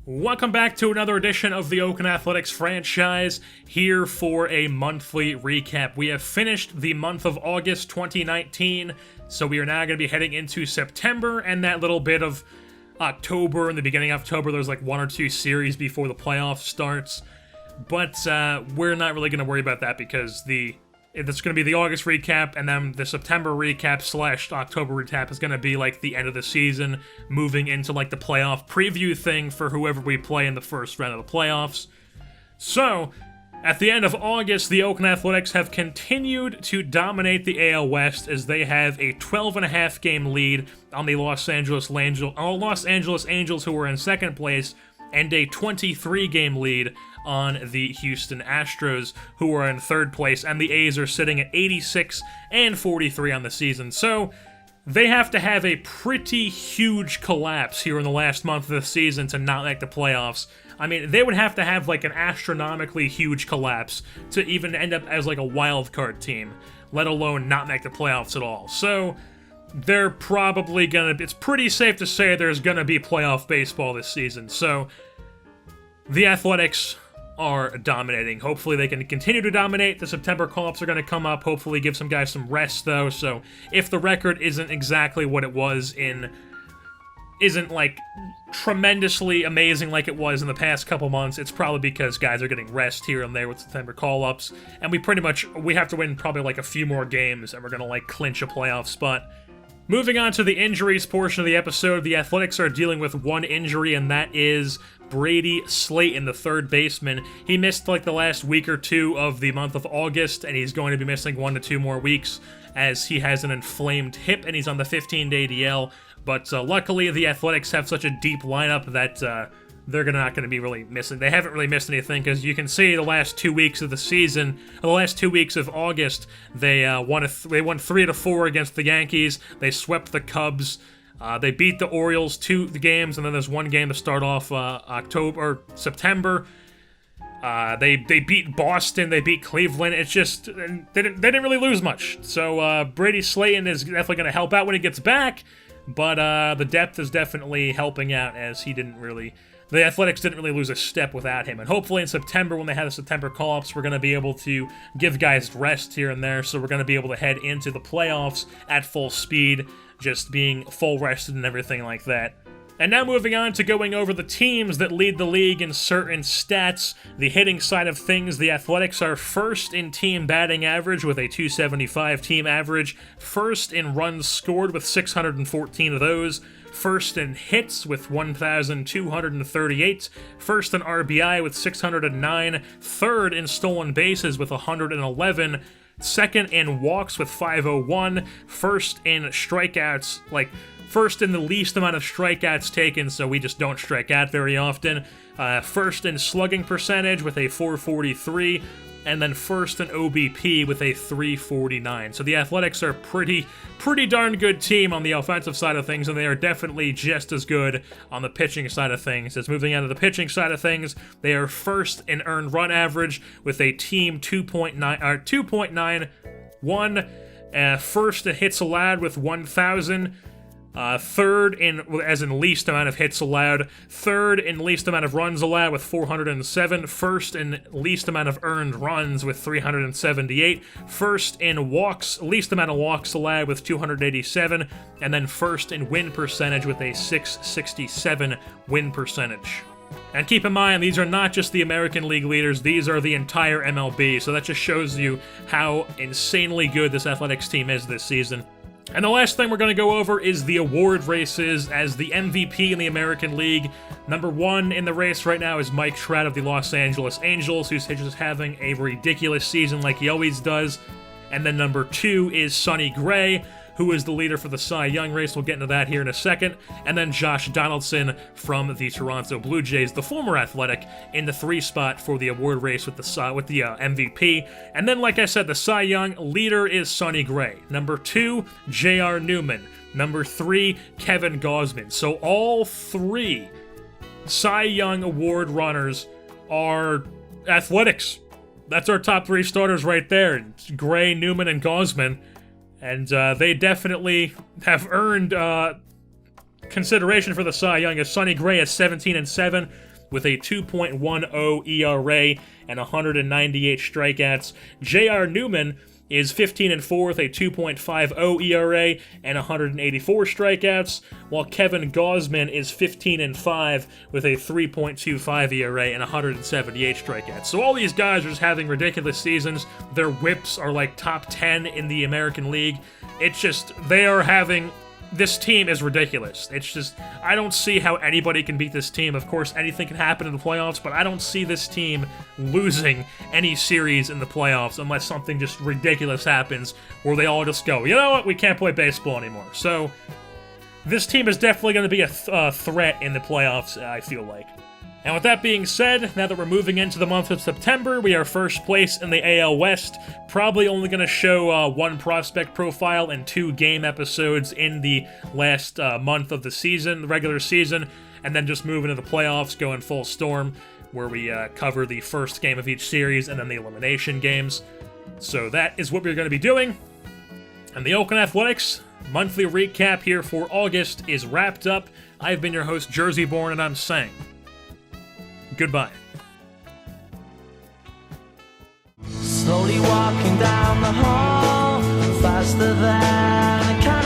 Welcome back to another edition of the Oakland Athletics franchise, here for a monthly recap. We have finished the month of August 2019, so we are now going to be heading into September and that little bit of October. In the beginning of October, there's like one or two series before the playoffs starts, but we're not really going to worry about that because it's going to be the August recap, and then the September recap / October recap is going to be like the end of the season, moving into like the playoff preview thing for whoever we play in the first round of the playoffs. So, at the end of August, the Oakland Athletics have continued to dominate the AL West as they have a 12.5 game lead on the Los Angeles Angels, who were in second place, and a 23 game lead on the Houston Astros, who are in third place, and the A's are sitting at 86 and 43 on the season. So they have to have a pretty huge collapse here in the last month of the season to not make the playoffs. I mean, they would have to have like an astronomically huge collapse to even end up as like a wild card team, let alone not make the playoffs at all. So they're probably it's pretty safe to say there's gonna be playoff baseball this season. So the Athletics are dominating. Hopefully they can continue to dominate. The September call-ups are going to come up. Hopefully give some guys some rest, though. So if the record isn't exactly what it was isn't like tremendously amazing like it was in the past couple months, it's probably because guys are getting rest here and there with September call-ups. And we have to win probably like a few more games, and we're going to like clinch a playoff spot. Moving on to the injuries portion of the episode, the Athletics are dealing with one injury, and that is Brady Slayton, the third baseman. He missed like the last week or two of the month of August, and he's going to be missing 1 to 2 more weeks as he has an inflamed hip and he's on the 15-day DL. But luckily, the Athletics have such a deep lineup that they're not going to be really missing. They haven't really missed anything because you can see the last 2 weeks of the season, the last 2 weeks of August, they won 3 to 4 against the Yankees. They swept the Cubs. They beat the Orioles 2 games, and then there's one game to start off September. They beat Boston, they beat Cleveland. It's just they didn't really lose much. So Brady Slayton is definitely going to help out when he gets back, but the depth is definitely helping out as the Athletics didn't really lose a step without him. And hopefully in September, when they have the September call-ups, we're going to be able to give guys rest here and there, so we're going to be able to head into the playoffs at full speed, just being full rested and everything like that. And now moving on to going over the teams that lead the league in certain stats. The hitting side of things, the Athletics are first in team batting average with a .275 team average, first in runs scored with 614 of those, first in hits with 1,238, first in RBI with 609, third in stolen bases with 111, second in walks with 501, first in strikeouts, first in the least amount of strikeouts taken, so we just don't strike out very often, first in slugging percentage with a .443, and then first in OBP with a .349. So the Athletics are pretty darn good team on the offensive side of things, and they are definitely just as good on the pitching side of things. As moving on to the pitching side of things, they are first in earned run average with a team 2.91, first in hits allowed with 1,000, third in least amount of hits allowed, third in least amount of runs allowed with 407, first in least amount of earned runs with 378, first in least amount of walks allowed with 287, and then first in win percentage with a .667 win percentage. And keep in mind, these are not just the American League leaders, these are the entire MLB, so that just shows you how insanely good this Athletics team is this season. And the last thing we're going to go over is the award races, as the MVP in the American League. Number 1 in the race right now is Mike Trout of the Los Angeles Angels, who's just having a ridiculous season like he always does. And then number 2 is Sonny Gray, who is the leader for the Cy Young race. We'll get into that here in a second. And then Josh Donaldson from the Toronto Blue Jays, the former Athletic, in the 3 spot for the award race with the MVP. And then, like I said, the Cy Young leader is Sonny Gray. Number 2, J.R. Newman. Number 3, Kevin Gausman. So all 3 Cy Young award runners are Athletics. That's our top 3 starters right there. Gray, Newman, and Gausman. And they definitely have earned consideration for the Cy Young, as Sonny Gray is 17-7. with a 2.10 ERA and 198 strikeouts. J.R. Newman is 15-4 with a 2.50 ERA and 184 strikeouts, while Kevin Gausman is 15-5 with a 3.25 ERA and 178 strikeouts. So all these guys are just having ridiculous seasons. Their whips are like top 10 in the American League. It's just, they are having... This team is ridiculous. It's just, I don't see how anybody can beat this team. Of course, anything can happen in the playoffs, but I don't see this team losing any series in the playoffs unless something just ridiculous happens where they all just go, you know what, we can't play baseball anymore. So, this team is definitely going to be a threat in the playoffs, I feel like. And with that being said, now that we're moving into the month of September, we are first place in the AL West. Probably only going to show one prospect profile and 2 game episodes in the last month of the season, the regular season, and then just move into the playoffs, going full storm, where we cover the first game of each series and then the elimination games. So that is what we're going to be doing. And the Oakland Athletics monthly recap here for August is wrapped up. I've been your host, Jersey Born, and I'm saying... goodbye. Slowly walking down the hall, faster than a cat.